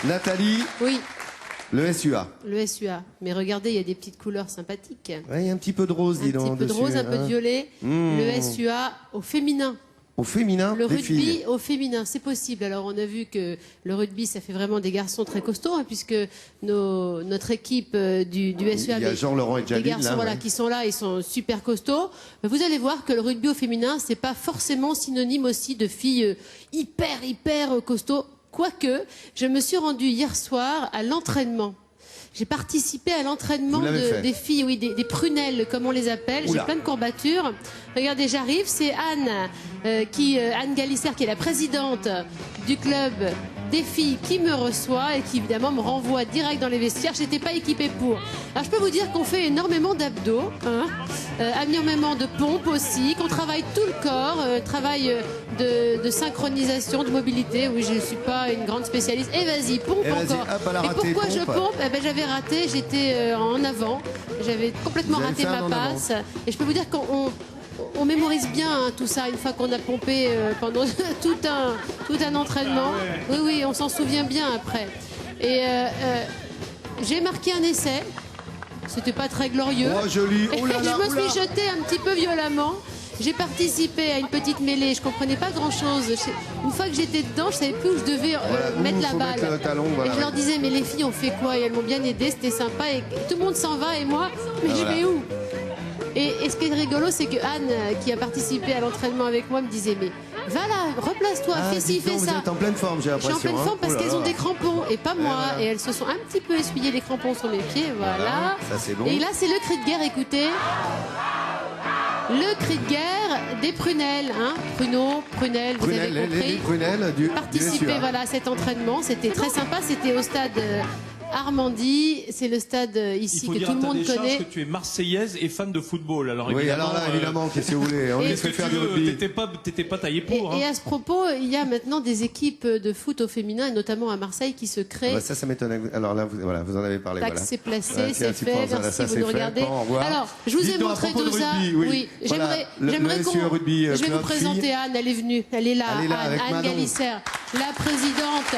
Nathalie, Oui, le SUA. le SUA. Mais regardez, il y a des petites couleurs sympathiques. Ouais, il y a un petit peu de rose, dis donc. Un petit peu de dessus, rose, un peu de hein. violet. Le SUA au féminin. Au féminin, Le des rugby filles. au féminin, c'est possible. Alors on a vu que le rugby, ça fait vraiment des garçons très costauds, hein, puisque notre équipe du SUA, Il y a Jean-Laurent et les Jalil, garçons là, voilà, ouais. qui sont là, ils sont super costauds. Mais vous allez voir que le rugby au féminin, c'est pas forcément synonyme aussi de filles hyper costauds. Quoique, je me suis rendue hier soir à l'entraînement. J'ai participé à l'entraînement Vous l'avez fait. des filles, oui, des prunelles, comme on les appelle. J'ai Oula. plein de courbatures. Regardez, j'arrive, c'est Anne, Anne Galisser, qui est la présidente du club des filles, qui me reçoit et qui évidemment me renvoie direct dans les vestiaires. Je n'étais pas équipée pour. Alors je peux vous dire qu'on fait énormément d'abdos, hein, énormément de pompes aussi, qu'on travaille tout le corps, travail de synchronisation, de mobilité. Oui, je ne suis pas une grande spécialiste. Et vas-y, pompe Et vas-y, encore. hop, elle a Et raté, pourquoi je pompe. pompe? Eh ben, j'avais raté, j'étais en avant. J'avais complètement Vous avez raté fait un ma en avant. passe. Et je peux vous dire qu'on mémorise bien hein, tout ça une fois qu'on a pompé pendant tout un entraînement. Oui, on s'en souvient bien après. Et j'ai marqué un essai. C'était pas très glorieux. Oh, joli. Oh là Et là, je me oula. suis jetée un petit peu violemment. J'ai participé à une petite mêlée, je comprenais pas grand chose. Une fois que j'étais dedans, je savais plus où je devais Voilà, où mettre la faut balle. mettre le talon, voilà. Et je leur disais, mais les filles ont fait quoi? Et elles m'ont bien aidé, c'était sympa. Et tout le monde s'en va et moi, mais je voilà. vais où? Et ce qui est rigolo, c'est que Anne, qui a participé à l'entraînement avec moi, me disait, mais va là, replace-toi, Ah, fais ci, dites donc, fais vous ça. êtes en pleine forme, j'ai Je suis l'impression. en pleine forme parce Oh là qu'elles ont là. des crampons et pas moi. voilà. Et elles se sont un petit peu essuyées les crampons sur mes pieds, voilà. Ça, c'est bon. Et là, c'est le cri de guerre, écoutez. Le cri de guerre des prunelles, hein. Pruneaux, prunelles, vous Prunelles, avez compris. les prunelles du Participer SUA. voilà, à cet entraînement, c'était très sympa. C'était au stade Armandie, c'est le stade Il ici faut que dire tout à le ta monde décharge connaît. que tu es marseillaise et fan de football. Alors Oui, alors là, évidemment, qu'est-ce que vous voulez? On Et- est qu'est-ce que fait tu faire du veux? rugby. T'étais pas taillé Et, pour. et hein. à ce propos, il y a maintenant des équipes de foot au féminin, et notamment à Marseille, qui se créent. Bah, ça m'étonne. Alors là, voilà, vous en avez parlé. Tac, voilà. c'est placé, Ouais, c'est tiens, tu fait. penses, voilà, Merci, ça, vous c'est nous fait. regardez. Bon, au revoir. Alors, je vous ai Dites-nous à montré propos tout de ça. rugby, oui. Voilà, J'aimerais le qu'on. SUA rugby, Je vais club vous présenter filles. Anne, elle est venue. Elle est là, Elle est là, avec Anne Manon. Galisser, la présidente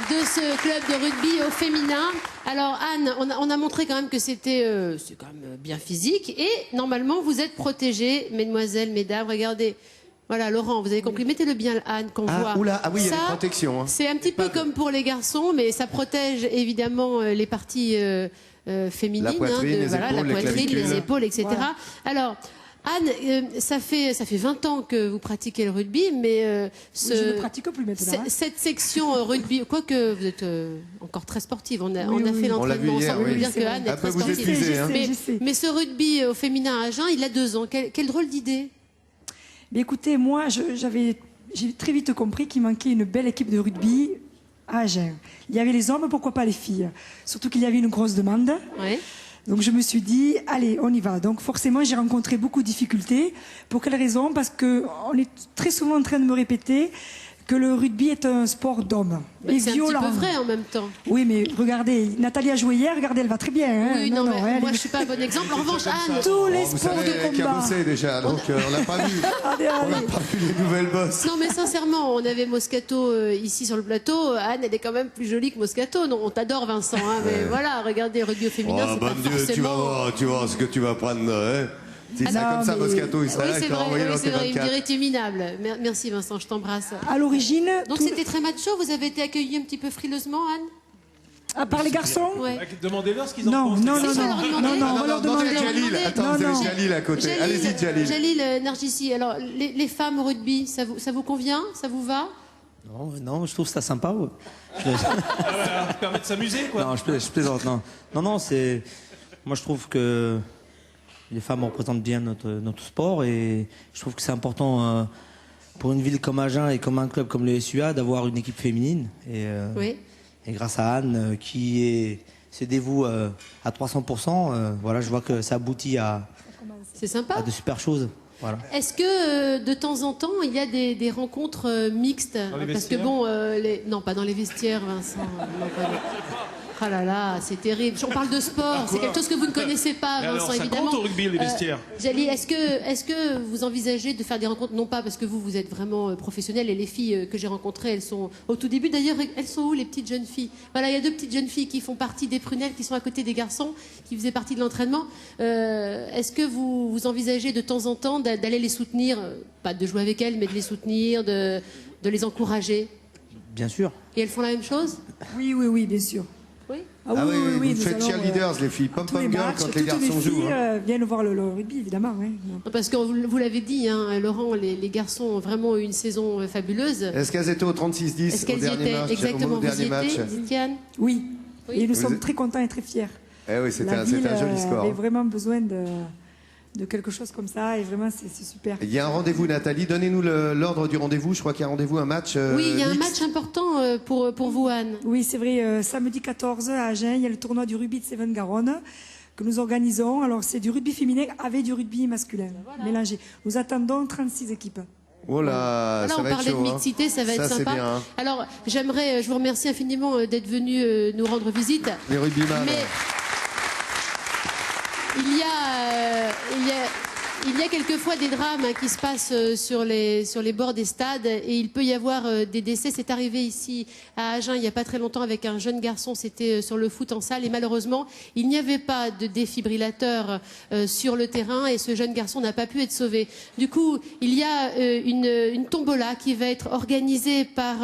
de ce club de rugby au féminin. Alors Anne, on a montré quand même que c'était c'est quand même bien physique et normalement vous êtes protégées, mesdemoiselles, mesdames. Regardez, voilà Laurent, vous avez compris. Mettez-le bien Anne qu'on voit. Ah, oula, ah oui, il y a Ça, des protections. Hein. c'est un petit peu comme pour les garçons, mais ça protège évidemment les parties féminines, La poitrine, les voilà, épaules, la les poitrine, clavicules. les épaules, etc. Voilà. Alors. Anne, ça fait 20 ans que vous pratiquez le rugby, mais Oui, je ne pratique plus maintenant. hein. cette section rugby, quoique vous êtes encore très sportive, on a Oui, fait oui. On l'a vu l'entraînement hier, ensemble, oui. vous dire C'est que vrai. Anne est Un peu très vous sportive. épuisez, hein. Je sais. Mais ce rugby au féminin à Agen, il a 2 ans. Quelle drôle d'idée. Mais écoutez, moi, j'ai très vite compris qu'il manquait une belle équipe de rugby à Agen. Il y avait les hommes, pourquoi pas les filles? Surtout qu'il y avait une grosse demande. Ouais. Donc je me suis dit, allez, on y va. Donc forcément, j'ai rencontré beaucoup de difficultés. Pour quelle raison? Parce qu'on est très souvent en train de me répéter que le rugby est un sport d'hommes. Et C'est un petit violent. peu vrai en même temps. Oui, mais regardez, Nathalie a joué hier, regardez, elle va très bien. Hein. Oui, non, mais elle moi est- je suis pas un bon exemple. En revanche, Anne, Tous les Vous sports savez de qui a combat. bossé déjà, donc on l'a pas vu. Allez, On n'a allez. pas vu les nouvelles bosses. non mais sincèrement, on avait Moscato ici sur le plateau. Anne, elle est quand même plus jolie que Moscato. Non, on t'adore Vincent, hein, mais voilà, regardez, rugby au féminin, Oh, c'est bon pas Dieu, forcément... tu vas voir ce que tu vas prendre. Hein. Si c'est non, comme ça, mais- Moscato, il serait Oui, là, c'est il t'aurait vrai, envoyé oui, dans c'est tes vrai, il me 24. dirait tu es minable. Merci Vincent, je t'embrasse. À l'origine, Donc tout- c'était très macho, vous avez été accueillie un petit peu frileusement, Anne? à part les garçons. Ouais. Demandez-leur ce qu'ils en Non, pensent. non, C'est non, ça, non, leur demander. non, non, on va non, leur non, demander. Jalil, attends, Non, vous avez non. Jalil à côté. Allez-y, Jalil. Jalil Nargissi, alors les femmes au rugby, ça vous convient? Ça vous va? Non, je trouve ça sympa. Ouais. Ça permet de s'amuser, quoi. Non, je plaisante. Non, c'est. Moi, je trouve que les femmes représentent bien notre sport et je trouve que c'est important pour une ville comme Agen et comme un club comme le SUA d'avoir une équipe féminine. Oui. Et grâce à Anne se dévoue à 300%, voilà, je vois que ça aboutit à C'est sympa. de super choses. Voilà. Est-ce que de temps en temps il y a des rencontres mixtes? Dans les Parce que vestiaires bon, non, pas dans les vestiaires, Vincent. Non, pas Ah là là, c'est terrible. On parle de sport, c'est quelque chose que vous ne connaissez pas, Et alors, Vincent, ça évidemment. compte au rugby, les vestiaires Jali, est-ce que vous envisagez de faire des rencontres, non pas parce que vous êtes vraiment professionnel, et les filles que j'ai rencontrées, elles sont au tout début, d'ailleurs, elles sont où les petites jeunes filles? Voilà, il y a 2 petites jeunes filles qui font partie des prunelles, qui sont à côté des garçons, qui faisaient partie de l'entraînement. Est-ce que vous envisagez de temps en temps d'aller les soutenir, pas de jouer avec elles, mais de les soutenir, de les encourager? Bien sûr. Et elles font la même chose? Oui, bien sûr. Oui. Ah oui, vous nous faites allons, cheerleaders, les filles. tous les Pom-pom girl matchs, quand les toutes garçons jouent. filles Hein. viennent voir le rugby, évidemment. Oui. Parce que vous l'avez dit, hein, Laurent, les garçons ont vraiment eu une saison fabuleuse. Est-ce qu'elles étaient au 36-10 Est-ce au qu'elles y dernier étaient? match? Exactement, Au vous y dernier match. étiez, Diane? Oui. Oui. Et nous Vous sommes êtes- très contents et très fiers. Eh oui, c'était La un ville joli score. avait Hein. vraiment besoin de quelque chose comme ça et vraiment c'est super. Il y a un rendez-vous, Nathalie. Donnez-nous l'ordre du rendez-vous. Je crois qu'il y a un rendez-vous, un match. Oui, il y a un mixte. match important pour vous, Anne. Oui, c'est vrai, samedi 14 à Agen, il y a le tournoi du rugby de Cévennes-Garonne que nous organisons. Alors c'est du rugby féminin avec du rugby masculin mélangé. Nous attendons 36 équipes. Oh là, Là, ça on va être parlait chaud. de hein. mixité, ça va être Ça, c'est sympa. bien. Hein. Alors, je vous remercie infiniment d'être venu nous rendre visite. Les rugbyman. Mais il y a quelquefois des drames qui se passent sur les bords des stades et il peut y avoir des décès. C'est arrivé ici à Agen il n'y a pas très longtemps avec un jeune garçon, c'était sur le foot en salle et malheureusement il n'y avait pas de défibrillateur sur le terrain et ce jeune garçon n'a pas pu être sauvé. Du coup, il y a une tombola qui va être organisée par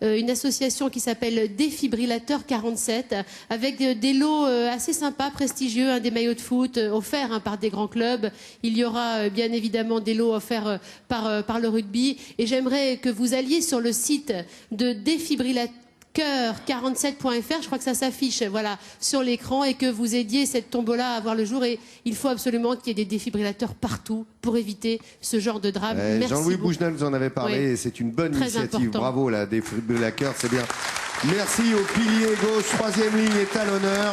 une association qui s'appelle Défibrillateur 47 avec des lots assez sympas, prestigieux, hein, des maillots de foot offerts hein, par des grands clubs. Il y aura bien évidemment des lots offerts par le rugby. Et j'aimerais que vous alliez sur le site de défibrillateur47.fr, je crois que ça s'affiche voilà, sur l'écran, et que vous aidiez cette tombola à voir le jour. Et il faut absolument qu'il y ait des défibrillateurs partout pour éviter ce genre de drame. Merci Jean-Louis beaucoup. Bougenel vous en avait parlé Oui. et c'est une bonne Très initiative. important. Bravo, la défibrillateur, c'est bien. Merci au pilier gauche, 3e ligne est à l'honneur.